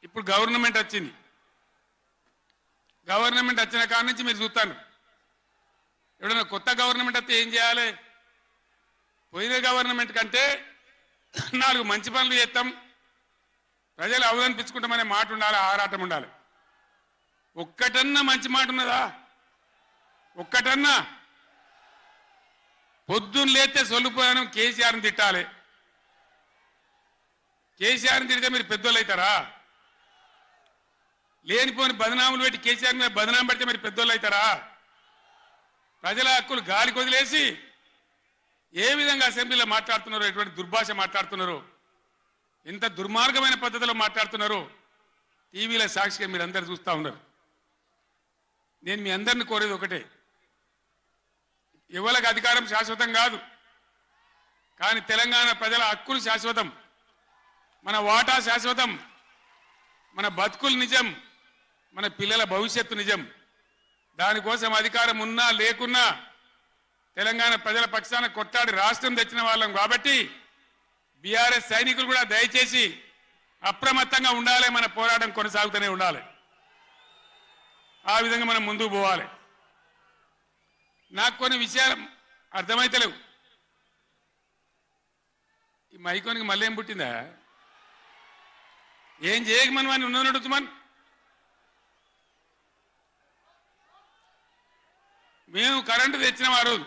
ఇప్పుడు గవర్నమెంట్ వచ్చింది. గవర్నమెంట్ వచ్చిన కాడ నుంచి మీరు చూస్తాను, ఎవడన్నా కొత్త గవర్నమెంట్ వస్తే ఏం చేయాలి? పోయిన గవర్నమెంట్ కంటే 4 మంచి పనులు చేస్తాం, ప్రజలు అవలనిపించుకుంటామనే మాట ఉండాలి, ఆరాటం ఉండాలి. ఒక్కటన్నా మంచి మాట ఉన్నదా? ఒక్కటన్నా? పొద్దున్న లేస్తే సొల్లుపోయాను కేసీఆర్ని తిట్టాలి. కేసీఆర్ని తిడితే మీరు పెద్దోళ్ళు అవుతారా? లేనిపోని బదనాములు పెట్టి కేసీఆర్ మీద బదనాం పెడితే మీరు పెద్దోళ్ళు అవుతారా? ప్రజల హక్కులు గాలికి వదిలేసి ఏ విధంగా అసెంబ్లీలో మాట్లాడుతున్నారో, ఎటువంటి దుర్భాష మాట్లాడుతున్నారో, ఎంత దుర్మార్గమైన పద్ధతిలో మాట్లాడుతున్నారో టీవీలో సాక్షిగా మీరు అందరు చూస్తూ ఉన్నారు. నేను మీ అందరిని కోరేది ఒకటే, ఎవరికి అధికారం శాశ్వతం కాదు, కానీ తెలంగాణ ప్రజల హక్కులు శాశ్వతం, మన వాటా శాశ్వతం, మన బతుకులు నిజం, మన పిల్లల భవిష్యత్తు నిజం. దానికోసం అధికారం ఉన్నా లేకున్నా తెలంగాణ ప్రజల పక్షాన కొట్టాడి రాష్ట్రం తెచ్చిన వాళ్ళం కాబట్టి బీఆర్ఎస్ సైనికులు కూడా దయచేసి అప్రమత్తంగా ఉండాలి. మన పోరాటం కొనసాగుతూనే ఉండాలి. ఆ విధంగా మనం ముందుకు పోవాలి. నాకు కొన్ని విషయాలు అర్థమైతలేవు. ఈ మైకోనికి మళ్ళీ ఏం పుట్టిందా? ఏం చేయకమని వాడిని ఉన్నట్టుమని మేము కరెంటు తెచ్చినాం ఆ రోజు.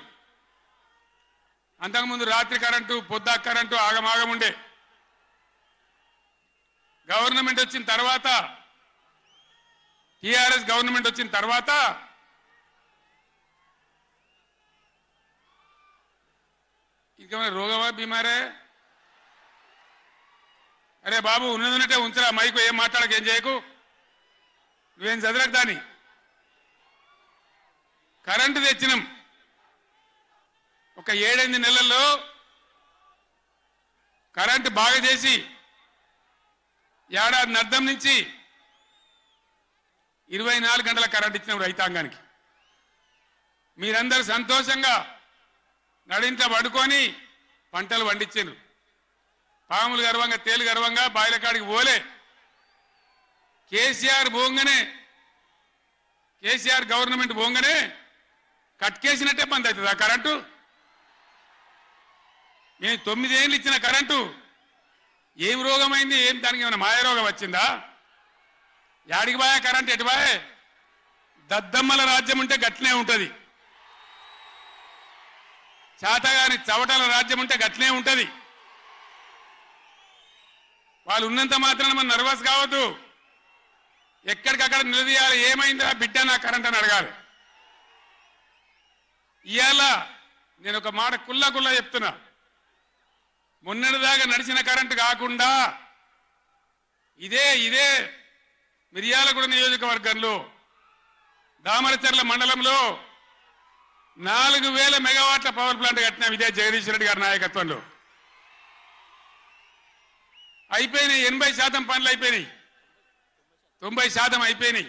అంతకుముందు రాత్రి కరెంటు, పొద్దా కరెంటు ఆగమాగం ఉండే. గవర్నమెంట్ వచ్చిన తర్వాత, టీఆర్ఎస్ గవర్నమెంట్ వచ్చిన తర్వాత ఇంకేమైనా రోగమా, బీమారే? అరే బాబు, ఉన్నదంటే ఉంచరా మైకు, ఏం మాట్లాడక, ఏం చేయకు, నువ్వేం చదవకు. దాన్ని కరెంటు తెచ్చినాం. ఒక 7-8 నెలల్లో కరెంటు బాగా చేసి ఏడాది అర్థం నుంచి 24 గంటల కరెంట్ ఇచ్చినాం రైతాంగానికి. మీరందరూ సంతోషంగా నడింట పడుకొని పంటలు పండించారు. పాములు గర్వంగా, తేలు గర్వంగా బాయిల కాడికి పోలే. కేసీఆర్ పోగానే, కేసీఆర్ గవర్నమెంట్ పోగానే కట్కేసినట్టే బంద్ అవుతుంది ఆ కరెంటు. మేము 9 ఏళ్ళు ఇచ్చిన కరెంటు ఏం రోగమైంది? ఏం దానికి ఏమైనా మాయరోగం వచ్చిందా? యాడికి బాయా కరెంట్? ఎటు బాయే? దద్దమ్మల రాజ్యం ఉంటే గట్లనే ఉంటుంది, చాతగాని చవటల రాజ్యం ఉంటే గట్లనే ఉంటుంది. వాళ్ళు ఉన్నంత మాత్రాన మనం నర్వస్ కావద్దు. ఎక్కడికక్కడ నిలదీయాలి. ఏమైందా బిడ్డ నా కరెంట్ అని అడగాలి. ఇవాళ నేను ఒక మాట కుల్లా చెప్తున్నా, మొన్నటిదాకా నడిచిన కరెంటు కాకుండా ఇదే మిర్యాలగూడ నియోజకవర్గంలో దామరచర్ల మండలంలో 4000 మెగావాట్ల పవర్ ప్లాంట్ కట్టినాం. ఇదే జగదీష్ రెడ్డి గారి నాయకత్వంలో. అయిపోయినాయి. 80% పనులు అయిపోయినాయి, 90% అయిపోయినాయి.